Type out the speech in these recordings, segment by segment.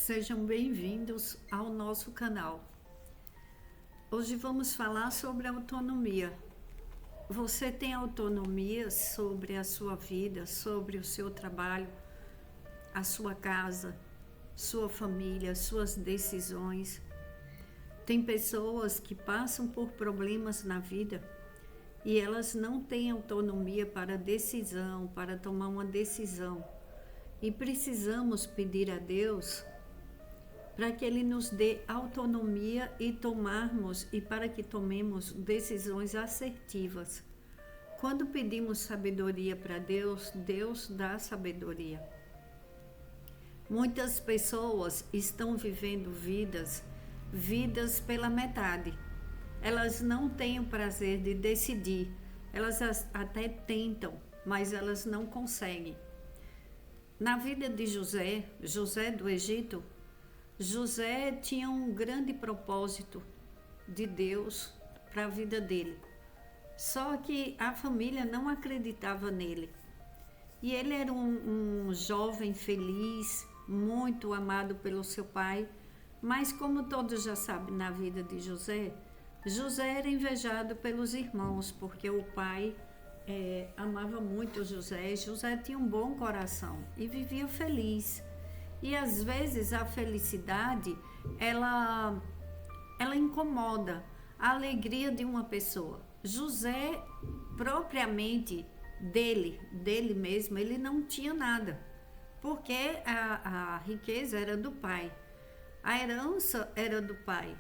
Sejam bem-vindos ao nosso canal. Hoje vamos falar sobre autonomia. Você tem autonomia sobre a sua vida, sobre o seu trabalho, a sua casa, sua família, suas decisões. Tem pessoas que passam por problemas na vida e elas não têm autonomia para decisão, para tomar uma decisão. E precisamos pedir a Deus para que Ele nos dê autonomia e para que tomemos decisões assertivas. Quando pedimos sabedoria para Deus, Deus dá sabedoria. Muitas pessoas estão vivendo vidas pela metade. Elas não têm o prazer de decidir. Elas até tentam, mas elas não conseguem. Na vida de José do Egito, José tinha um grande propósito de Deus para a vida dele. Só que a família não acreditava nele. E ele era um jovem feliz, muito amado pelo seu pai. Mas como todos já sabem na vida de José era invejado pelos irmãos, porque o pai amava muito José. José tinha um bom coração e vivia feliz. E às vezes a felicidade, ela incomoda a alegria de uma pessoa. José, propriamente dele mesmo, ele não tinha nada, porque a riqueza era do pai, a herança era do pai,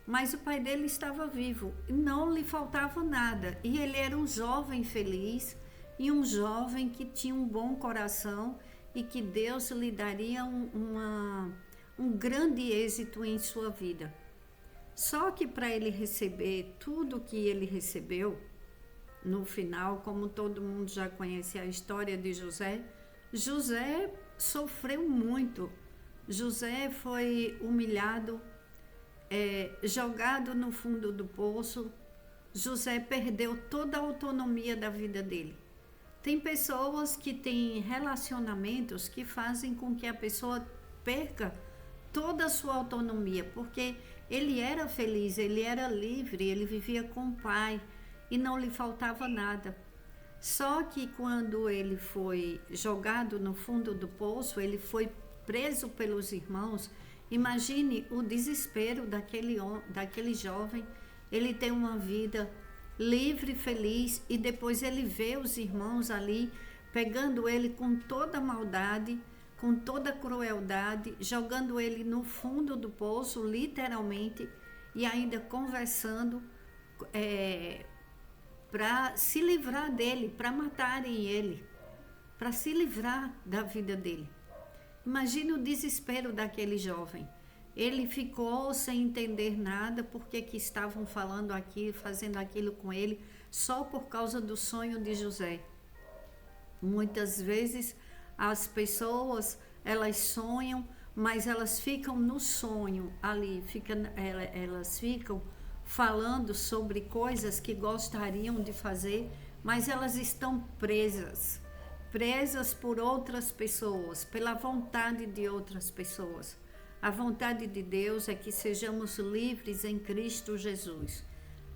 mas o pai dele estava vivo, não lhe faltava nada, e ele era um jovem feliz, e um jovem que tinha um bom coração, e que Deus lhe daria um grande êxito em sua vida. Só que para ele receber tudo que ele recebeu, no final, como todo mundo já conhece a história de José sofreu muito. José foi humilhado, jogado no fundo do poço. José perdeu toda a autonomia da vida dele. Tem pessoas que têm relacionamentos que fazem com que a pessoa perca toda a sua autonomia, porque ele era feliz, ele era livre, ele vivia com o pai e não lhe faltava nada. Só que quando ele foi jogado no fundo do poço, ele foi preso pelos irmãos. Imagine o desespero daquele jovem. Ele tem uma vida livre, feliz, e depois ele vê os irmãos ali pegando ele com toda a maldade, com toda a crueldade, jogando ele no fundo do poço, literalmente, e ainda conversando para se livrar dele, para matarem ele, para se livrar da vida dele. Imagine o desespero daquele jovem. Ele ficou sem entender nada, porque que estavam falando aquilo, fazendo aquilo com ele, só por causa do sonho de José. Muitas vezes as pessoas, elas sonham, mas elas ficam no sonho ali, elas ficam falando sobre coisas que gostariam de fazer, mas elas estão presas por outras pessoas, pela vontade de outras pessoas. A vontade de Deus é que sejamos livres em Cristo Jesus.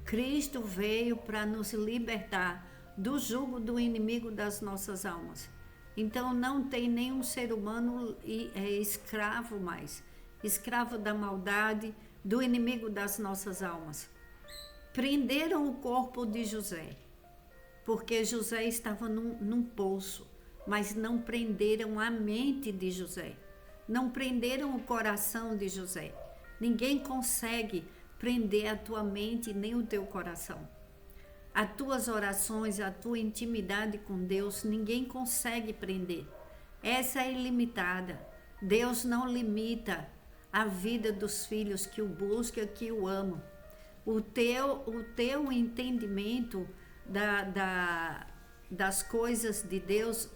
Cristo veio para nos libertar do jugo do inimigo das nossas almas. Então não tem nenhum ser humano escravo mais, escravo da maldade, do inimigo das nossas almas. Prenderam o corpo de José, porque José estava num poço, mas não prenderam a mente de José. Não prenderam o coração de José. Ninguém consegue prender a tua mente nem o teu coração. As tuas orações, a tua intimidade com Deus, ninguém consegue prender. Essa é ilimitada. Deus não limita a vida dos filhos que o buscam, que o amam. O teu entendimento das coisas de Deus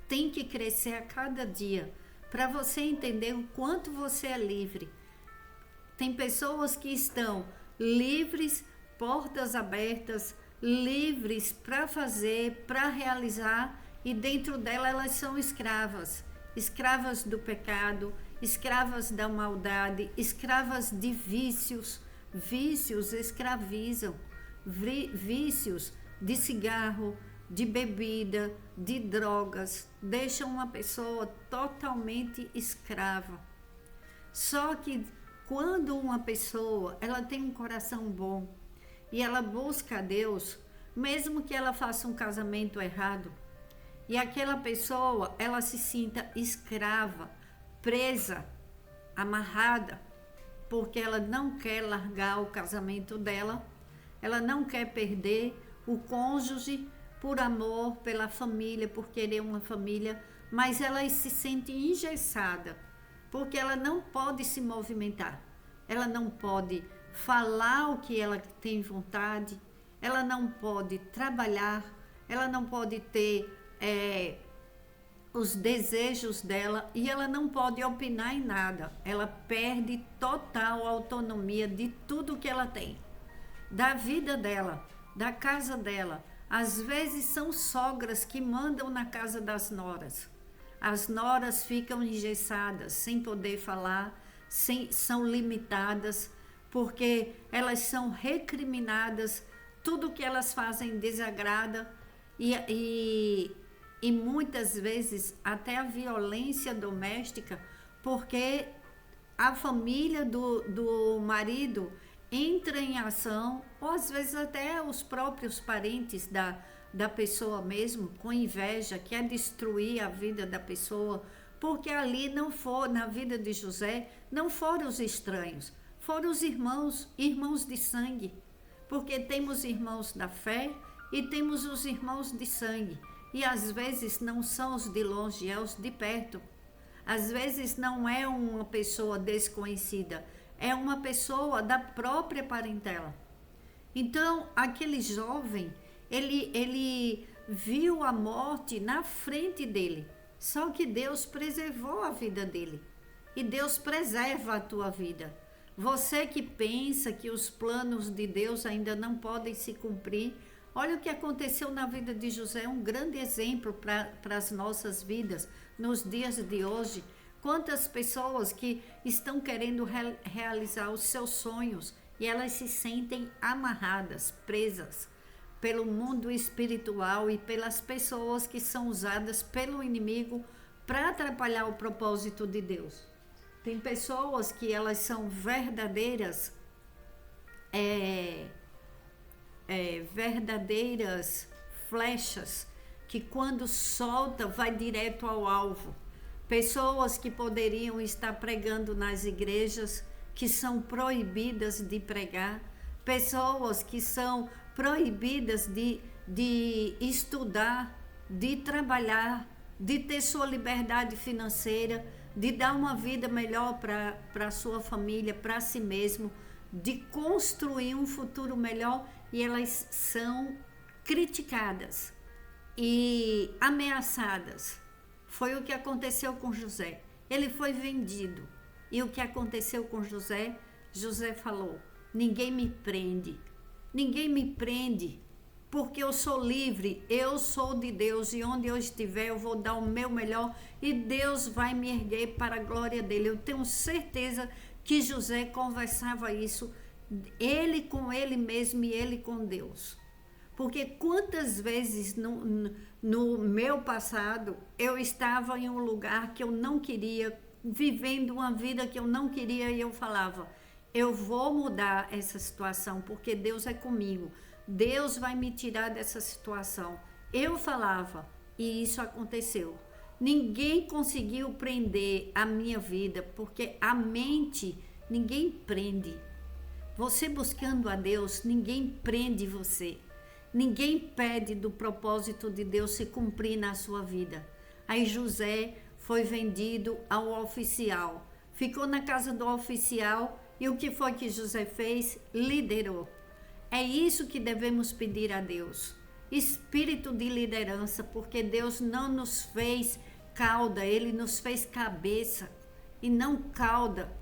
tem que crescer a cada dia, para você entender o quanto você é livre. Tem pessoas que estão livres, portas abertas, livres para fazer, para realizar, e dentro dela elas são escravas do pecado, escravas da maldade, escravas de vícios. Vícios escravizam, vícios de cigarro, de bebida, de drogas, deixam uma pessoa totalmente escrava. Só que quando uma pessoa ela tem um coração bom e ela busca a Deus, mesmo que ela faça um casamento errado, e aquela pessoa ela se sinta escrava, presa, amarrada, porque ela não quer largar o casamento dela, ela não quer perder o cônjuge por amor, pela família, por querer uma família, mas ela se sente engessada, porque ela não pode se movimentar, ela não pode falar o que ela tem vontade, ela não pode trabalhar, ela não pode ter os desejos dela e ela não pode opinar em nada. Ela perde total autonomia de tudo que ela tem, da vida dela, da casa dela. Às vezes são sogras que mandam na casa das noras. As noras ficam engessadas, sem poder falar, são limitadas, porque elas são recriminadas, tudo que elas fazem desagrada e muitas vezes até a violência doméstica, porque a família do marido entra em ação, ou às vezes até os próprios parentes da pessoa mesmo, com inveja, quer destruir a vida da pessoa, porque ali na vida de José, não foram os estranhos, foram os irmãos de sangue, porque temos irmãos da fé e temos os irmãos de sangue, e às vezes não são os de longe, é os de perto. Às vezes não é uma pessoa desconhecida, é uma pessoa da própria parentela. Então, aquele jovem, ele viu a morte na frente dele, só que Deus preservou a vida dele. E Deus preserva a tua vida. Você que pensa que os planos de Deus ainda não podem se cumprir, olha o que aconteceu na vida de José, um grande exemplo para as nossas vidas, nos dias de hoje. Quantas pessoas que estão querendo realizar os seus sonhos e elas se sentem amarradas, presas pelo mundo espiritual e pelas pessoas que são usadas pelo inimigo para atrapalhar o propósito de Deus. Tem pessoas que elas são verdadeiras verdadeiras flechas que quando solta vai direto ao alvo. Pessoas que poderiam estar pregando nas igrejas, que são proibidas de pregar, pessoas que são proibidas de estudar, de trabalhar, de ter sua liberdade financeira, de dar uma vida melhor para a sua família, para si mesmo, de construir um futuro melhor, e elas são criticadas e ameaçadas. Foi o que aconteceu com José. Ele foi vendido. E o que aconteceu com José? José falou: ninguém me prende. Ninguém me prende, porque eu sou livre, eu sou de Deus, e onde eu estiver eu vou dar o meu melhor e Deus vai me erguer para a glória dele. Eu tenho certeza que José conversava isso, ele com ele mesmo e ele com Deus. Porque quantas vezes no meu passado eu estava em um lugar que eu não queria, vivendo uma vida que eu não queria, e eu falava: eu vou mudar essa situação porque Deus é comigo, Deus vai me tirar dessa situação. Eu falava e isso aconteceu. Ninguém conseguiu prender a minha vida, porque a mente ninguém prende. Você buscando a Deus, ninguém prende você. Ninguém pede do propósito de Deus se cumprir na sua vida. Aí José foi vendido ao oficial, ficou na casa do oficial, e o que foi que José fez? Liderou. É isso que devemos pedir a Deus, espírito de liderança, porque Deus não nos fez cauda, Ele nos fez cabeça e não cauda.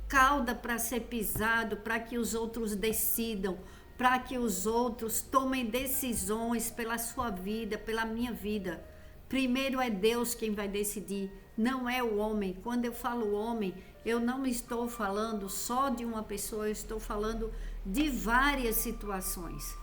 Cauda para ser pisado, para que os outros decidam, para que os outros tomem decisões pela sua vida, pela minha vida. Primeiro é Deus quem vai decidir. não é o homem. Quando eu falo homem, eu não estou falando só de uma pessoa, eu estou falando de várias situações.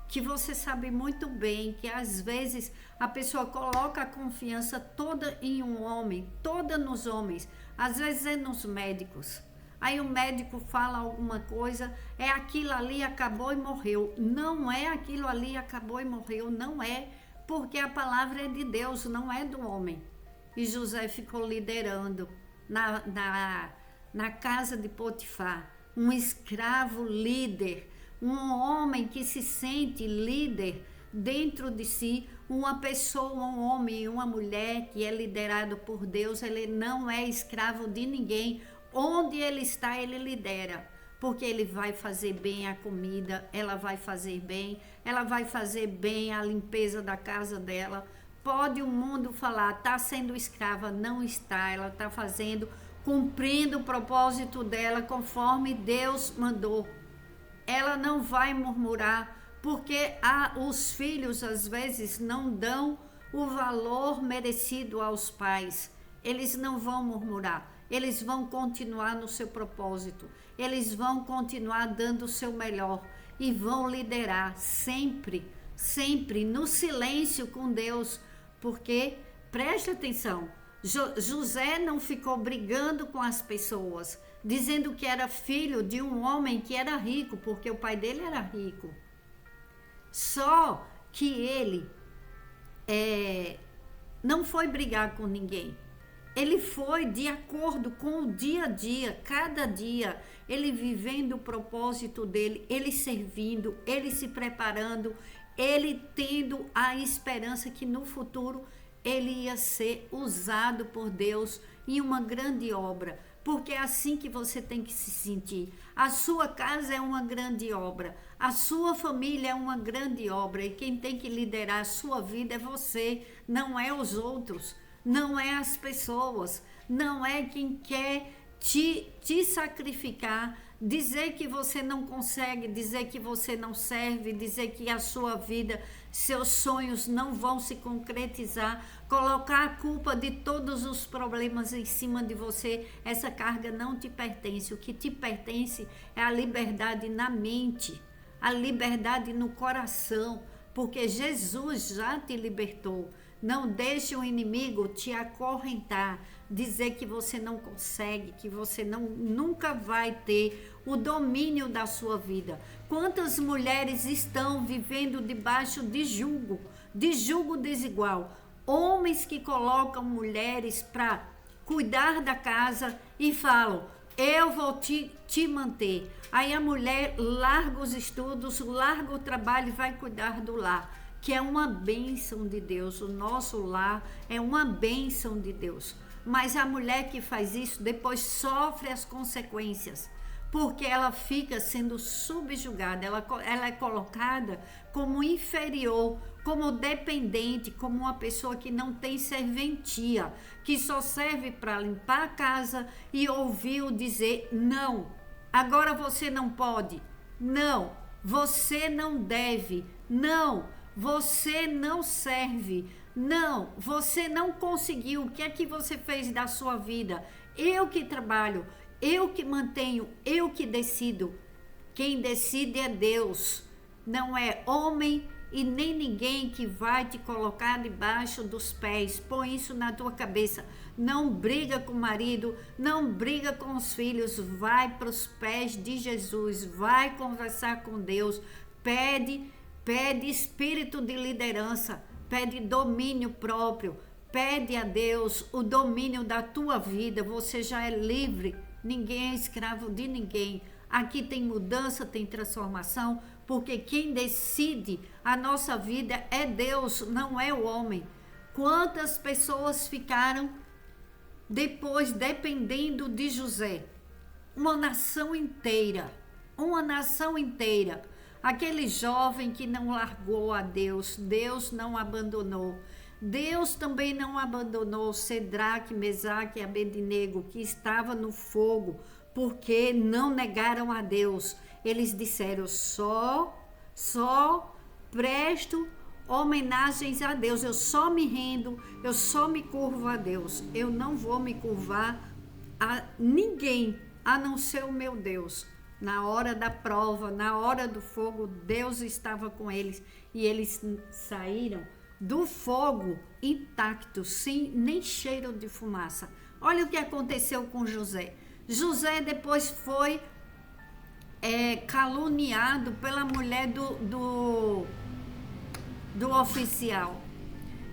Que você sabe muito bem que às vezes a pessoa coloca a confiança toda em um homem, toda nos homens, às vezes é nos médicos. Aí o médico fala alguma coisa, é aquilo ali, acabou e morreu. Não é aquilo ali, acabou e morreu, não é, porque a palavra é de Deus, não é do homem. E José ficou liderando na casa de Potifar, um escravo líder, um homem que se sente líder dentro de si, uma pessoa, um homem, uma mulher que é liderado por Deus, ele não é escravo de ninguém. Onde ele está, ele lidera, porque ele vai fazer bem a comida, ela vai fazer bem a limpeza da casa dela. Pode o mundo falar, está sendo escrava, não está, ela está fazendo, cumprindo o propósito dela conforme Deus mandou. Ela não vai murmurar, porque os filhos às vezes não dão o valor merecido aos pais. Eles não vão murmurar, eles vão continuar no seu propósito, eles vão continuar dando o seu melhor e vão liderar sempre, sempre no silêncio com Deus, porque, preste atenção, José não ficou brigando com as pessoas, dizendo que era filho de um homem que era rico, porque o pai dele era rico. Só que ele não foi brigar com ninguém. Ele foi de acordo com o dia a dia, cada dia, ele vivendo o propósito dele, ele servindo, ele se preparando, ele tendo a esperança que no futuro ele ia ser usado por Deus em uma grande obra. Porque é assim que você tem que se sentir. A sua casa é uma grande obra, a sua família é uma grande obra, e quem tem que liderar a sua vida é você, não é os outros, não é as pessoas, não é quem quer te sacrificar, dizer que você não consegue, dizer que você não serve, dizer que a sua vida, seus sonhos não vão se concretizar, colocar a culpa de todos os problemas em cima de você. Essa carga não te pertence. O que te pertence é a liberdade na mente, a liberdade no coração, porque Jesus já te libertou. Não deixe o inimigo te acorrentar, dizer que você não consegue, que você nunca vai ter o domínio da sua vida. Quantas mulheres estão vivendo debaixo de julgo desigual? Homens que colocam mulheres para cuidar da casa e falam, eu vou te manter. Aí a mulher larga os estudos, larga o trabalho e vai cuidar do lar, que é uma bênção de Deus. O nosso lar é uma bênção de Deus. Mas a mulher que faz isso depois sofre as consequências, porque ela fica sendo subjugada, ela é colocada como inferior, como dependente, como uma pessoa que não tem serventia, que só serve para limpar a casa e ouvir o dizer, não, agora você não pode, não, você não deve, não, você não serve, não, você não conseguiu, o que é que você fez da sua vida? Eu que trabalho, eu que mantenho, eu que decido. Quem decide é Deus, não é homem e nem ninguém que vai te colocar debaixo dos pés. Põe isso na tua cabeça. Não briga com o marido, não briga com os filhos, vai para os pés de Jesus, vai conversar com Deus, pede espírito de liderança, pede domínio próprio, pede a Deus o domínio da tua vida. Você já é livre, ninguém é escravo de ninguém. Aqui tem mudança, tem transformação, porque quem decide a nossa vida é Deus, não é o homem. Quantas pessoas ficaram depois dependendo de José? Uma nação inteira, aquele jovem que não largou a Deus, Deus não abandonou. Deus também não abandonou Cedraque, Mesaque e Abednego, que estava no fogo, porque não negaram a Deus. Eles disseram, só presto homenagens a Deus. Eu só me rendo, eu só me curvo a Deus. Eu não vou me curvar a ninguém, a não ser o meu Deus. Na hora da prova, na hora do fogo, Deus estava com eles e eles saíram do fogo intactos, sem nem cheiro de fumaça. Olha o que aconteceu com José. José depois foi caluniado pela mulher do oficial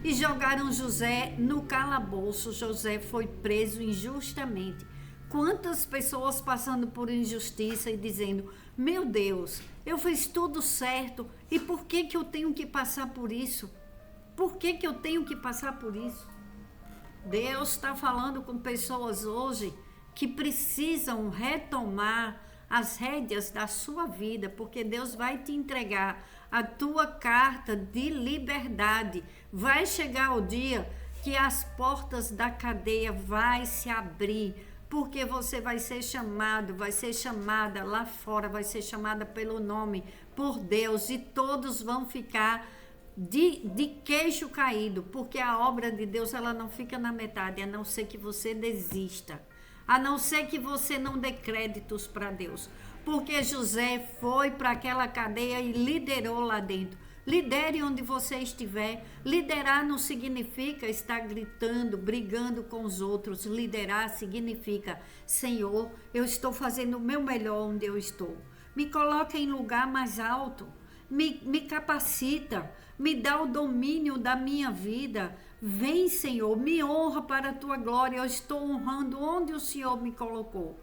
e jogaram José no calabouço. José foi preso injustamente. Quantas pessoas passando por injustiça e dizendo: meu Deus, eu fiz tudo certo e por que que eu tenho que passar por isso? Por que que eu tenho que passar por isso? Deus está falando com pessoas hoje que precisam retomar as rédeas da sua vida, porque Deus vai te entregar a tua carta de liberdade. Vai chegar o dia que as portas da cadeia vai se abrir, porque você vai ser chamado, vai ser chamada lá fora, vai ser chamada pelo nome, por Deus, e todos vão ficar de queixo caído, porque a obra de Deus ela não fica na metade, a não ser que você desista, a não ser que você não dê créditos para Deus, porque José foi para aquela cadeia e liderou lá dentro. Lidere onde você estiver. Liderar não significa estar gritando, brigando com os outros. Liderar significa: Senhor, eu estou fazendo o meu melhor onde eu estou. Me coloca em lugar mais alto. Me capacita. Me dá o domínio da minha vida. Vem, Senhor, me honra para a tua glória. Eu estou honrando onde o Senhor me colocou.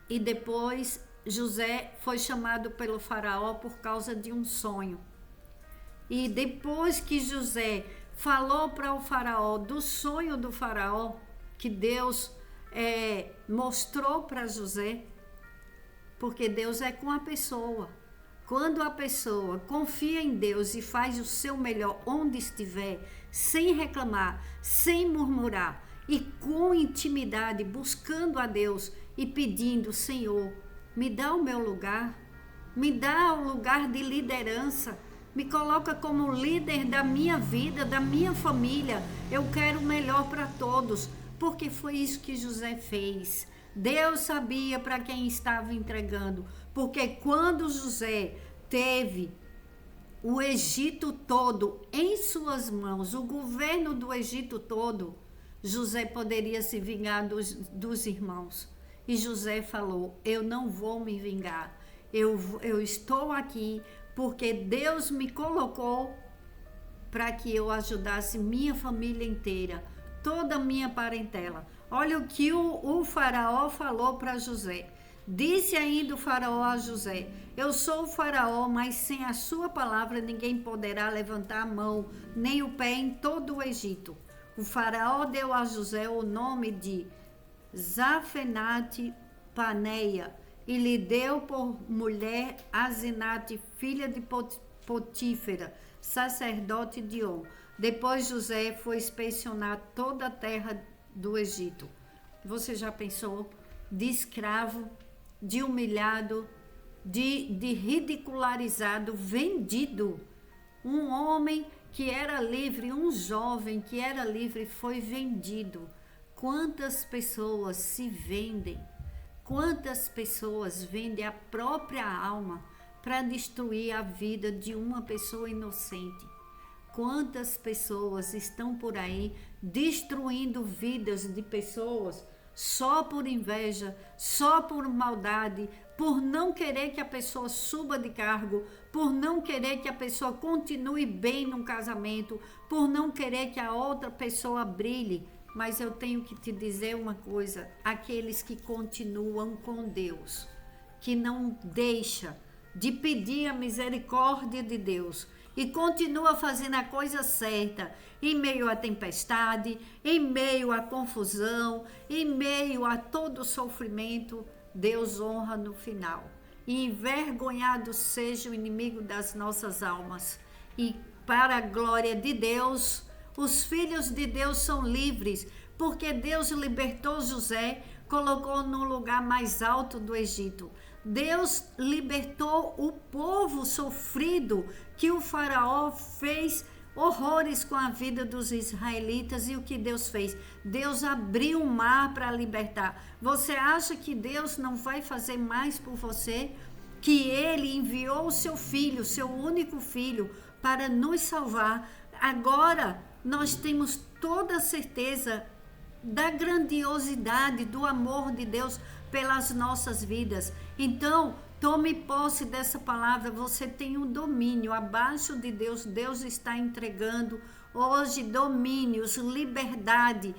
E depois José foi chamado pelo faraó por causa de um sonho. E depois que José falou para o faraó do sonho do faraó, que Deus mostrou para José, porque Deus é com a pessoa. Quando a pessoa confia em Deus e faz o seu melhor onde estiver, sem reclamar, sem murmurar, e com intimidade, buscando a Deus e pedindo: Senhor, me dá o meu lugar, me dá o lugar de liderança, me coloca como líder da minha vida, da minha família. Eu quero o melhor para todos, porque foi isso que José fez. Deus sabia para quem estava entregando, porque quando José teve o Egito todo em suas mãos, o governo do Egito todo, José poderia se vingar dos irmãos. E José falou: eu não vou me vingar, eu estou aqui porque Deus me colocou para que eu ajudasse minha família inteira, toda a minha parentela. Olha o que o faraó falou para José. Disse ainda o faraó a José: eu sou o faraó, mas sem a sua palavra ninguém poderá levantar a mão, nem o pé em todo o Egito. O faraó deu a José o nome de Zafenate Paneia e lhe deu por mulher Asenate, filha de Potífera, sacerdote de On. Depois José foi inspecionar toda a terra do Egito. Você já pensou? De escravo, de humilhado, de ridicularizado, vendido. Um homem que era livre, um jovem que era livre, foi vendido. Quantas pessoas se vendem? Quantas pessoas vendem a própria alma para destruir a vida de uma pessoa inocente? Quantas pessoas estão por aí destruindo vidas de pessoas só por inveja, só por maldade, por não querer que a pessoa suba de cargo, por não querer que a pessoa continue bem num casamento, por não querer que a outra pessoa brilhe. Mas eu tenho que te dizer uma coisa: aqueles que continuam com Deus, que não deixa de pedir a misericórdia de Deus e continua fazendo a coisa certa, em meio à tempestade, em meio à confusão, em meio a todo sofrimento, Deus honra no final. E envergonhado seja o inimigo das nossas almas. E para a glória de Deus, os filhos de Deus são livres, porque Deus libertou José, colocou no lugar mais alto do Egito. Deus libertou o povo sofrido, que o faraó fez horrores com a vida dos israelitas. E o que Deus fez? Deus abriu o mar para libertar. Você acha que Deus não vai fazer mais por você? Que Ele enviou o seu filho, seu único filho, para nos salvar. Agora nós temos toda a certeza da grandiosidade, do amor de Deus pelas nossas vidas. Então, tome posse dessa palavra. Você tem um domínio abaixo de Deus. Deus está entregando hoje domínios, liberdade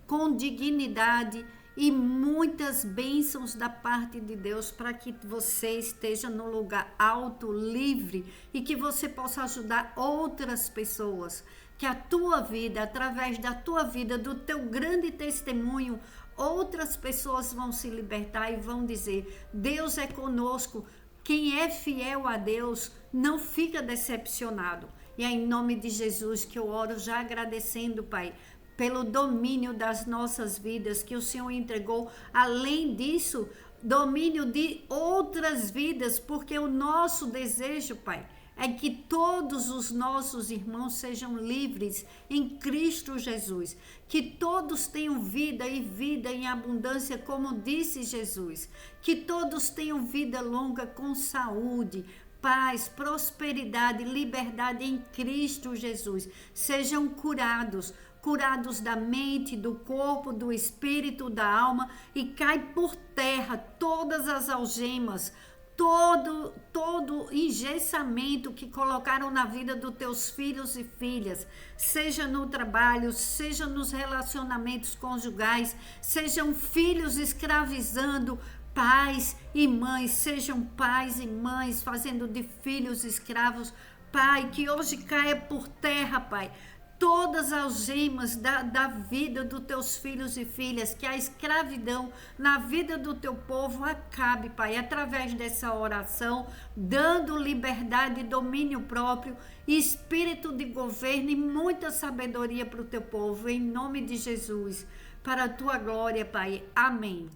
com dignidade e muitas bênçãos da parte de Deus, para que você esteja no lugar alto, livre, e que você possa ajudar outras pessoas. Que a tua vida, através da tua vida, do teu grande testemunho, outras pessoas vão se libertar e vão dizer: Deus é conosco. Quem é fiel a Deus não fica decepcionado. E é em nome de Jesus que eu oro, já agradecendo, Pai, pelo domínio das nossas vidas que o Senhor entregou. Além disso, domínio de outras vidas, porque o nosso desejo, Pai, é que todos os nossos irmãos sejam livres em Cristo Jesus, que todos tenham vida e vida em abundância, como disse Jesus, que todos tenham vida longa com saúde, paz, prosperidade, liberdade em Cristo Jesus, sejam curados da mente, do corpo, do espírito, da alma, e cai por terra todas as algemas, todo engessamento que colocaram na vida dos teus filhos e filhas, seja no trabalho, seja nos relacionamentos conjugais, sejam filhos escravizando pais e mães, sejam pais e mães fazendo de filhos escravos. Pai, que hoje caia por terra, Pai, todas as algemas da vida dos teus filhos e filhas, que a escravidão na vida do teu povo acabe, Pai, através dessa oração, dando liberdade e domínio próprio, espírito de governo e muita sabedoria para o teu povo, em nome de Jesus, para a tua glória, Pai. Amém.